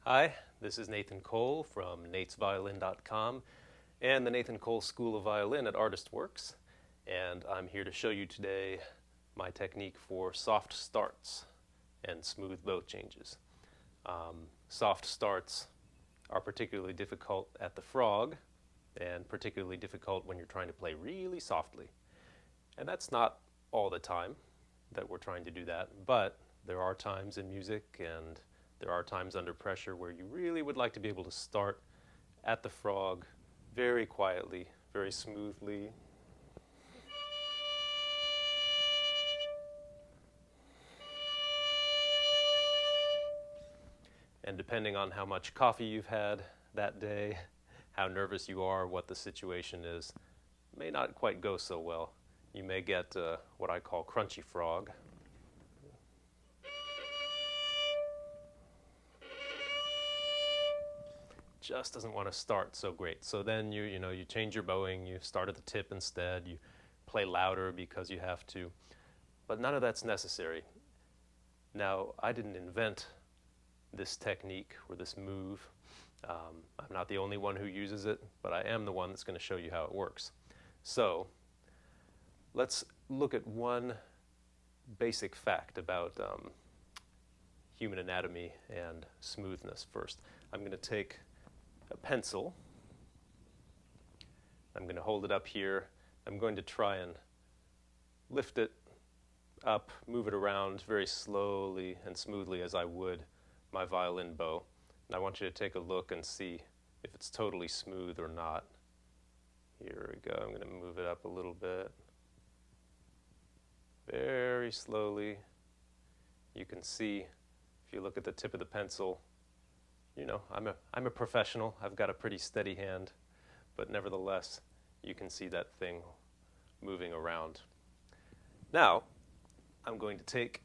Hi, this is Nathan Cole from natesviolin.com and the Nathan Cole School of Violin at ArtistWorks, and I'm here to show you today my technique for soft starts and smooth bow changes. Soft starts are particularly difficult at the frog and particularly difficult when you're trying to play really softly. And that's not all the time that we're trying to do that, but there are times in music and there are times under pressure where you really would like to be able to start at the frog very quietly, very smoothly. And depending on how much coffee you've had that day, how nervous you are, what the situation is, may not quite go so well. You may get what I call crunchy frog. Just doesn't want to start so great. So then you change your bowing, you start at the tip instead, you play louder because you have to. But none of that's necessary. Now, I didn't invent this technique or this move. I'm not the only one who uses it, but I am the one that's going to show you how it works. So let's look at one basic fact about human anatomy and smoothness first. I'm going to take a pencil. I'm going to hold it up here. I'm going to try and lift it up, move it around very slowly and smoothly as I would my violin bow. And I want you to take a look and see if it's totally smooth or not. Here we go. I'm going to move it up a little bit. Very slowly. You can see, if you look at the tip of the pencil, I'm a professional. I've got a pretty steady hand, but nevertheless, you can see that thing moving around. Now, I'm going to take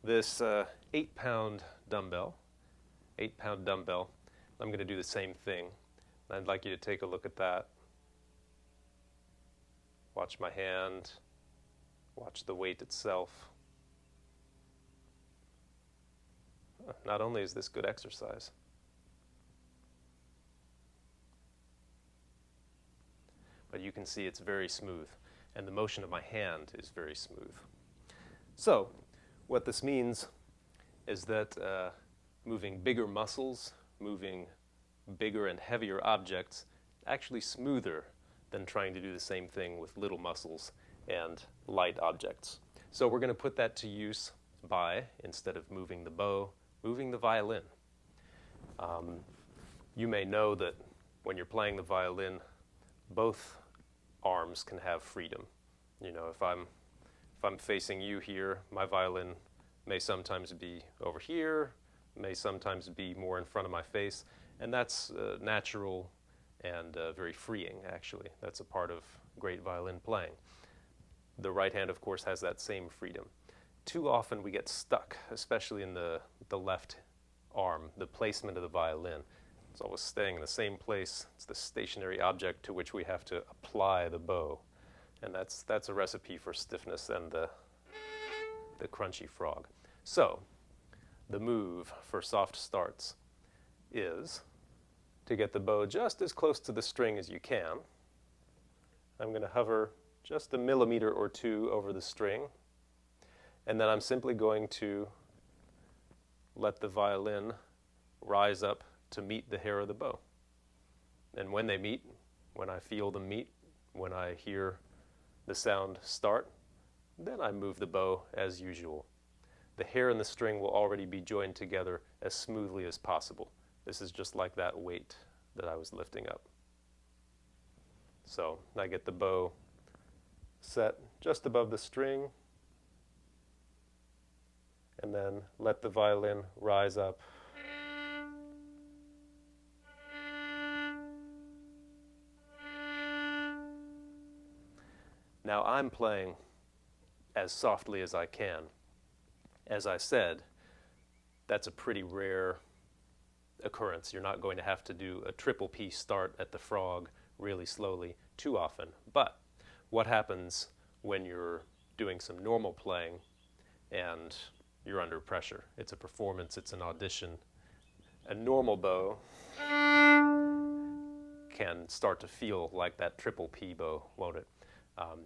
this 8-pound dumbbell. I'm going to do the same thing. I'd like you to take a look at that. Watch my hand. Watch the weight itself. Not only is this good exercise, but you can see it's very smooth, and the motion of my hand is very smooth. So, what this means is that moving bigger muscles, moving bigger and heavier objects, actually smoother than trying to do the same thing with little muscles and light objects. So we're going to put that to use by, instead of moving the bow, moving the violin. You may know that when you're playing the violin, both arms can have freedom. If I'm facing you here, my violin may sometimes be over here, may sometimes be more in front of my face, and that's natural and very freeing, actually. That's a part of great violin playing. The right hand, of course, has that same freedom. Too often we get stuck, especially in the left arm, the placement of the violin. It's always staying in the same place. It's the stationary object to which we have to apply the bow. And that's a recipe for stiffness and the crunchy frog. So, the move for soft starts is to get the bow just as close to the string as you can. I'm going to hover just a millimeter or two over the string, and then I'm simply going to let the violin rise up to meet the hair of the bow. And when they meet, when I feel them meet, when I hear the sound start, then I move the bow as usual. The hair and the string will already be joined together as smoothly as possible. This is just like that weight that I was lifting up. So I get the bow set just above the string, and then let the violin rise up. Now I'm playing as softly as I can. As I said, that's a pretty rare occurrence. You're not going to have to do a triple P start at the frog really slowly too often. But what happens when you're doing some normal playing and you're under pressure? It's a performance, it's an audition, A normal bow can start to feel like that triple P bow, won't it?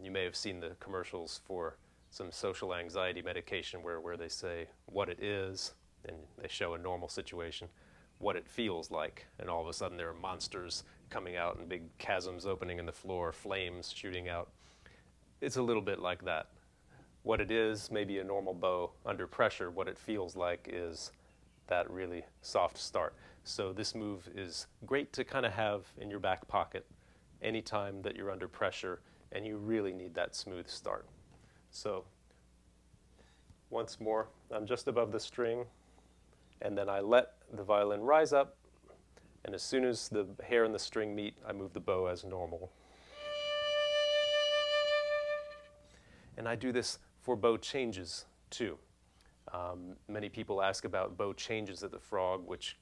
You may have seen the commercials for some social anxiety medication where they say what it is, and they show a normal situation, what it feels like, and all of a sudden there are monsters coming out and big chasms opening in the floor, flames shooting out. It's a little bit like that. What it is, maybe a normal bow. Under pressure, what it feels like is that really soft start. So this move is great to kind of have in your back pocket anytime that you're under pressure and you really need that smooth start. So once more, I'm just above the string, and then I let the violin rise up, and as soon as the hair and the string meet, I move the bow as normal. And I do this for bow changes too. Many people ask about bow changes at the frog, which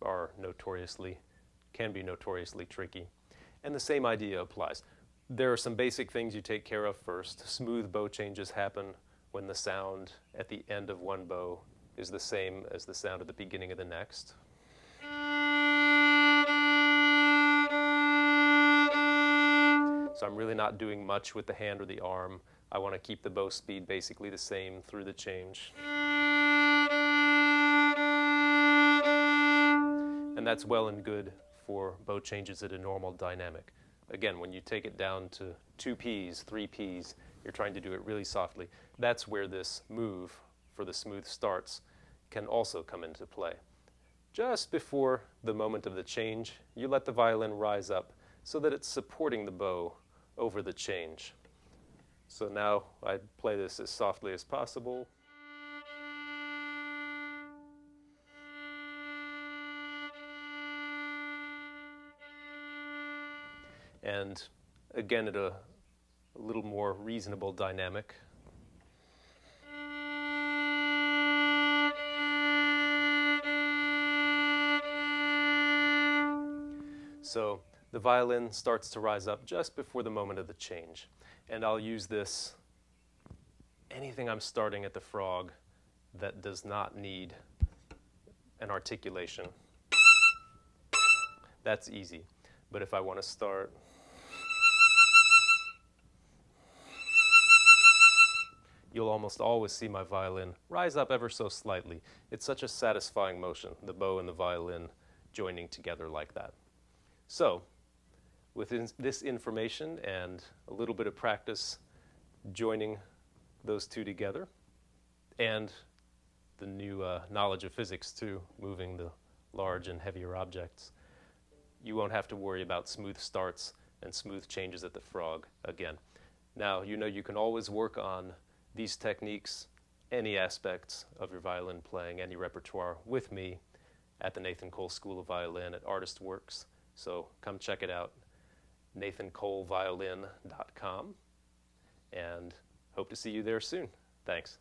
can be notoriously tricky. And the same idea applies. There are some basic things you take care of first. Smooth bow changes happen when the sound at the end of one bow is the same as the sound at the beginning of the next. So I'm really not doing much with the hand or the arm. I want to keep the bow speed basically the same through the change. And that's well and good for bow changes at a normal dynamic. Again, when you take it down to 2 Ps, 3 Ps, you're trying to do it really softly. That's where this move for the smooth starts can also come into play. Just before the moment of the change, you let the violin rise up so that it's supporting the bow over the change. So now I play this as softly as possible. And again, at a little more reasonable dynamic. So the violin starts to rise up just before the moment of the change. And I'll use this anything I'm starting at the frog that does not need an articulation. That's easy. But if I want to start you'll almost always see my violin rise up ever so slightly. It's such a satisfying motion, the bow and the violin joining together like that. So, with this information and a little bit of practice joining those two together, and the new knowledge of physics too, moving the large and heavier objects, you won't have to worry about smooth starts and smooth changes at the frog again. Now, you know you can always work on these techniques, any aspects of your violin playing, any repertoire with me at the Nathan Cole School of Violin at Artist Works. So come check it out, nathancoleviolin.com, and hope to see you there soon. Thanks.